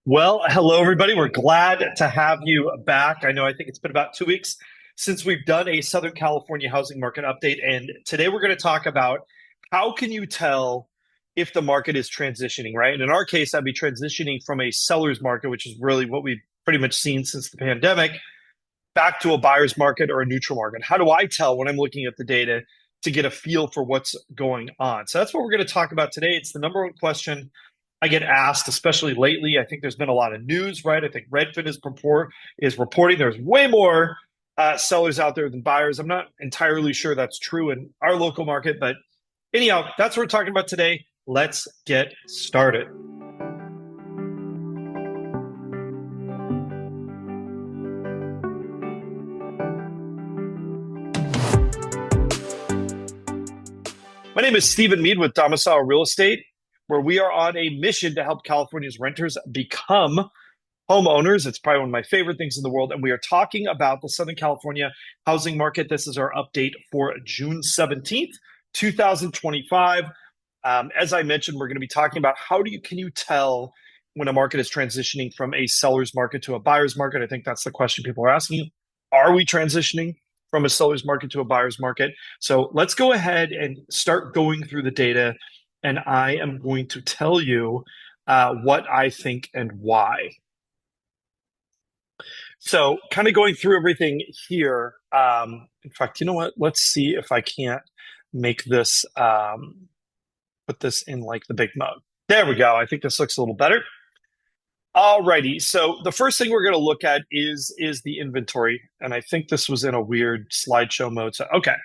Well, hello, everybody. We're glad to have you back. I think it's been about 2 weeks since we've done a Southern California housing market update. And today we're going to talk about how can you tell if the market is transitioning, right? And in our case, I'd be transitioning from a seller's market, which is really what we've pretty much seen since the pandemic, back to a buyer's market or a neutral market. How do I tell when I'm looking at the data to get a feel for what's going on? So that's what we're going to talk about today. It's the number one question I get asked, especially lately. I think there's been a lot of news, right? I think Redfin is reporting there's way more sellers out there than buyers. I'm not entirely sure that's true in our local market, but anyhow, that's what we're talking about today. Let's get started. My name is Stephen Meade with Domicile Real Estate, where we are on a mission to help California's renters become homeowners. It's probably one of my favorite things in the world. And we are talking about the Southern California housing market. This is our update for June 17th, 2025. As I mentioned, we're going to be talking about can you tell when a market is transitioning from a seller's market to a buyer's market? I think that's the question people are asking. Are we transitioning from a seller's market to a buyer's market? So let's go ahead and start going through the data. And I am going to tell you what I think and why. So kind of going through everything here. In fact, you know what? Let's see if I can't make this, put this in like the big mode. There we go. I think this looks a little better. Alrighty. So the first thing we're going to look at is the inventory. And I think this was in a weird slideshow mode. So, okay.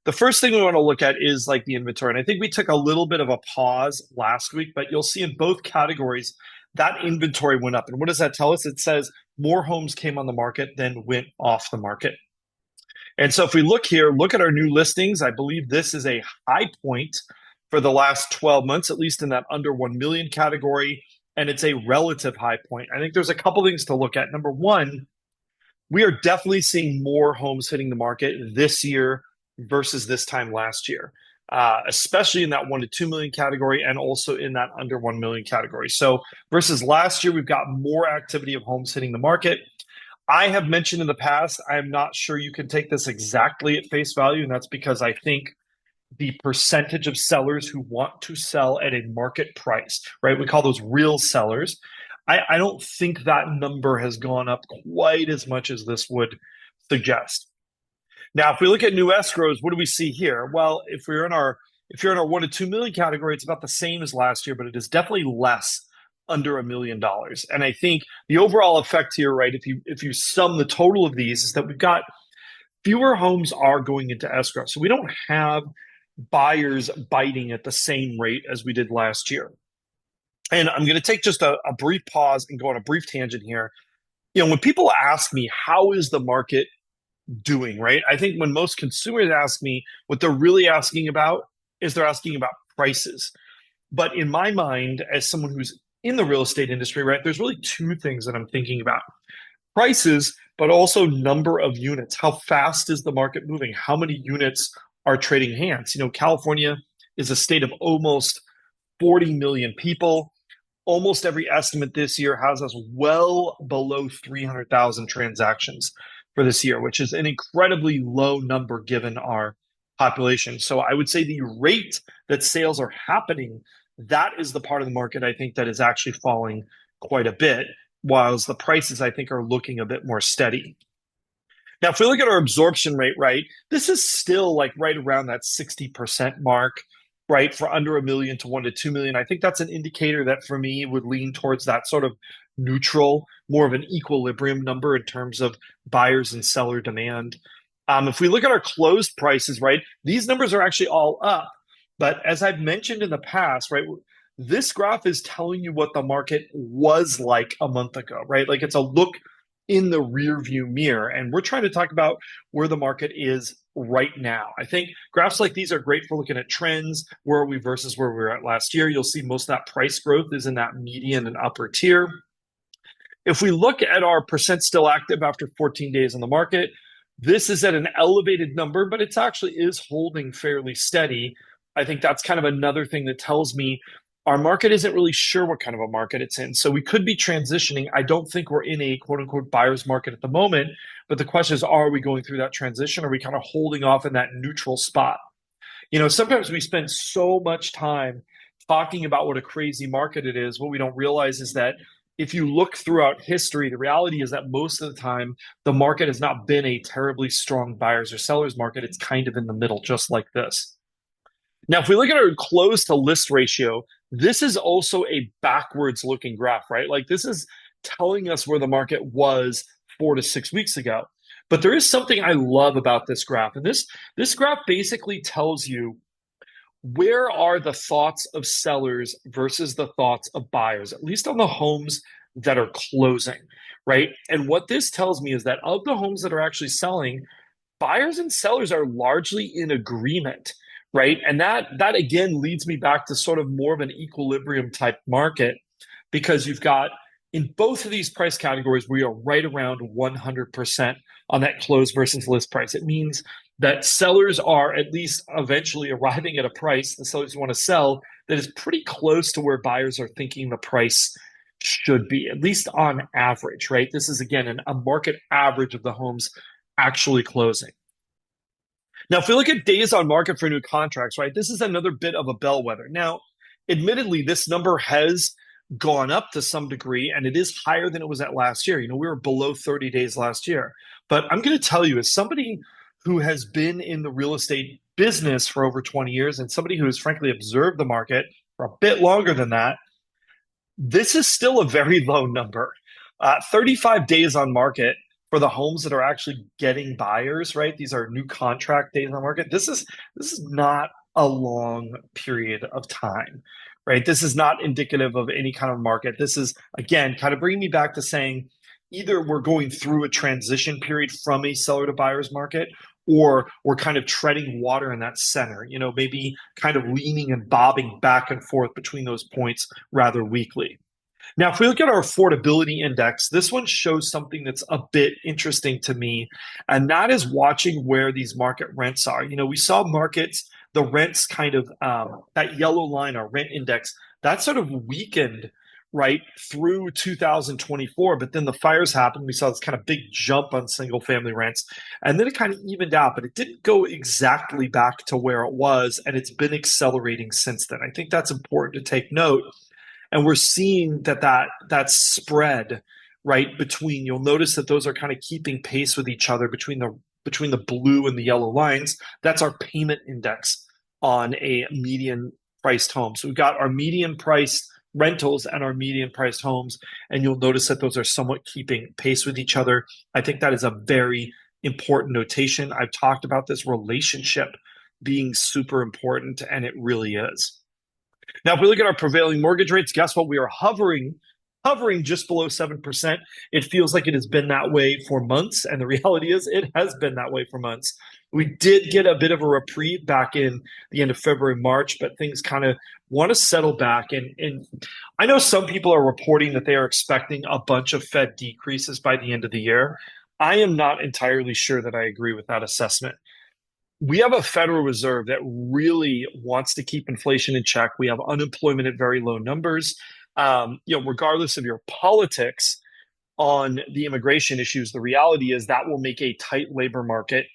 The first thing we want to look at is like the inventory. And I think we took a little bit of a pause last week, but you'll see in both categories that inventory went up. And what does that tell us? It says more homes came on the market than went off the market. And so if we look here, look at our new listings. I believe this is a high point for the last 12 months, at least in that under 1 million category. And it's a relative high point. I think there's a couple things to look at. Number one, we are definitely seeing more homes hitting the market this year versus this time last year, especially in that 1 to 2 million category and also in that under 1 million category. So versus last year, we've got more activity of homes hitting the market. I have mentioned in the past, I'm not sure you can take this exactly at face value. And that's because I think the percentage of sellers who want to sell at a market price, right? We call those real sellers. I don't think that number has gone up quite as much as this would suggest. Now, if we look at new escrows, what do we see here? Well, if you're in our 1 to 2 million category, it's about the same as last year, but it is definitely less under $1 million. And I think the overall effect here, right, if you sum the total of these, is that we've got fewer homes are going into escrow. So we don't have buyers biting at the same rate as we did last year. And I'm going to take just a brief pause and go on a brief tangent here. When people ask me, how is the market doing, right? I think when most consumers ask me, what they're really asking about is they're asking about prices. But in my mind, as someone who's in the real estate industry, right, there's really two things that I'm thinking about. Prices, but also number of units. How fast is the market moving? How many units are trading hands? California is a state of almost 40 million people. Almost every estimate this year has us well below 300,000 transactions for this year, which is an incredibly low number given our population. So I would say the rate that sales are happening, that is the part of the market I think that is actually falling quite a bit, whilst the prices I think are looking a bit more steady. Now, if we look at our absorption rate, right, this is still like right around that 60% mark, right, for under 1 million to 1 to 2 million. I think that's an indicator that for me would lean towards that sort of neutral, more of an equilibrium number in terms of buyers and seller demand. If we look at our closed prices, right, these numbers are actually all up. But as I've mentioned in the past, right, this graph is telling you what the market was like a month ago, right? Like it's a look in the rear view mirror. And we're trying to talk about where the market is right now. I think graphs like these are great for looking at trends. Where are we versus where we were at last year? You'll see most of that price growth is in that median and upper tier. If we look at our percent still active after 14 days on the market, this is at an elevated number, but it actually is holding fairly steady. I think that's kind of another thing that tells me Our market isn't really sure what kind of a market it's in. So we could be transitioning. I don't think we're in a quote unquote buyer's market at the moment. But the question is, are we going through that transition? Or are we kind of holding off in that neutral spot? Sometimes we spend so much time talking about what a crazy market it is. What we don't realize is that if you look throughout history, the reality is that most of the time, the market has not been a terribly strong buyers or sellers market. It's kind of in the middle, just like this. Now, if we look at our close to list ratio, this is also a backwards looking graph, right? Like this is telling us where the market was 4 to 6 weeks ago. But there is something I love about this graph. And this graph basically tells you where are the thoughts of sellers versus the thoughts of buyers, at least on the homes that are closing, right? And what this tells me is that of the homes that are actually selling, buyers and sellers are largely in agreement, right? And that again leads me back to sort of more of an equilibrium type market because you've got in both of these price categories, we are right around 100% on that close versus list price. It means that sellers are at least eventually arriving at a price the sellers want to sell that is pretty close to where buyers are thinking the price should be, at least on average, right? This is again a market average of the homes actually closing. Now, if we look at days on market for new contracts, right, this is another bit of a bellwether. Now, admittedly, this number has gone up to some degree, and it is higher than it was at last year. We were below 30 days last year. But I'm going to tell you, as somebody who has been in the real estate business for over 20 years and somebody who has frankly observed the market for a bit longer than that, this is still a very low number. 35 days on market for the homes that are actually getting buyers, right? These are new contract days on market. This is not a long period of time, right? This is not indicative of any kind of market. This is, again, kind of bringing me back to saying either we're going through a transition period from a seller to buyer's market, or we're kind of treading water in that center, maybe kind of leaning and bobbing back and forth between those points rather weakly. Now, if we look at our affordability index, this one shows something that's a bit interesting to me, and that is watching where these market rents are. We saw markets, the rents kind of, that yellow line, our rent index, that sort of weakened right through 2024, but then the fires happened. We saw this kind of big jump on single family rents, and then it kind of evened out, but it didn't go exactly back to where it was, and it's been accelerating since then. I think that's important to take note. And we're seeing that spread right between, you'll notice that those are kind of keeping pace with each other between the blue and the yellow lines. That's our payment index on a median priced home. So we've got our median priced rentals and our median priced homes, and you'll notice that those are somewhat keeping pace with each other. I think that is a very important notation. I've talked about this relationship being super important, and it really is. Now, if we look at our prevailing mortgage rates, guess what? We are hovering just below 7%. It feels like it has been that way for months, and the reality is it has been that way for months. We did get a bit of a reprieve back in the end of February, March, but things kind of want to settle back. And I know some people are reporting that they are expecting a bunch of Fed decreases by the end of the year. I am not entirely sure that I agree with that assessment. We have a Federal Reserve that really wants to keep inflation in check. We have unemployment at very low numbers. Regardless of your politics on the immigration issues, the reality is that will make a tight labor market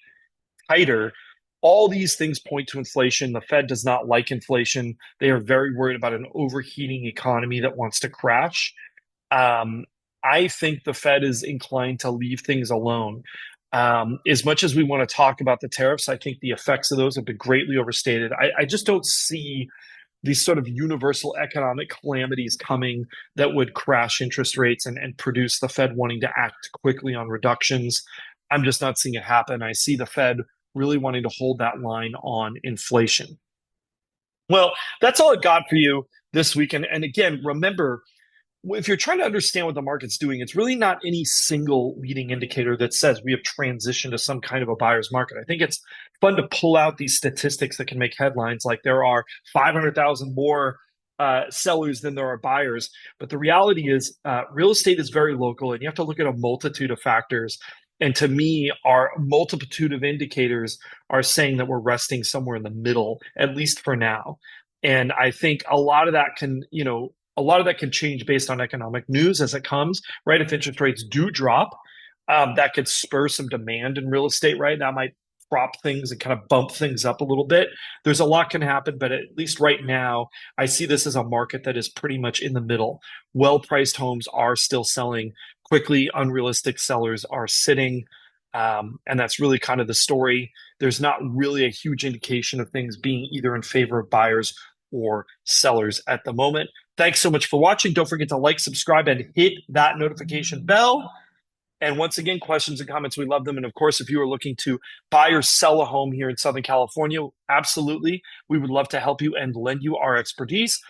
tighter. All these things point to inflation. The Fed does not like inflation. They are very worried about an overheating economy that wants to crash. I think the Fed is inclined to leave things alone. As much as we want to talk about the tariffs, I think the effects of those have been greatly overstated. I just don't see these sort of universal economic calamities coming that would crash interest rates and produce the Fed wanting to act quickly on reductions. I'm just not seeing it happen. I see the Fed really wanting to hold that line on inflation. Well, that's all I've got for you this week. And again, remember, if you're trying to understand what the market's doing, it's really not any single leading indicator that says we have transitioned to some kind of a buyer's market. I think it's fun to pull out these statistics that can make headlines, like there are 500,000 more sellers than there are buyers. But the reality is real estate is very local, and you have to look at a multitude of factors. And to me, our multitude of indicators are saying that we're resting somewhere in the middle, at least for now. And I think a lot of that can, a lot of that can change based on economic news as it comes, right? If interest rates do drop, that could spur some demand in real estate, right? That might prop things and kind of bump things up a little bit. There's a lot can happen, but at least right now, I see this as a market that is pretty much in the middle. Well-priced homes are still selling quickly. Unrealistic sellers are sitting. And that's really kind of the story. There's not really a huge indication of things being either in favor of buyers or sellers at the moment. Thanks so much for watching. Don't forget to like, subscribe, and hit that notification bell. And once again, questions and comments, we love them. And of course, if you are looking to buy or sell a home here in Southern California, absolutely, we would love to help you and lend you our expertise.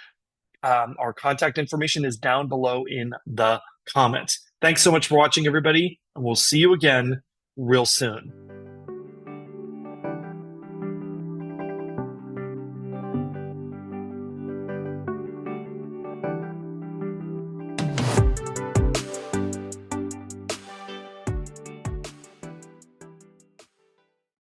Our contact information is down below in the comments. Thanks so much for watching, everybody, and we'll see you again real soon.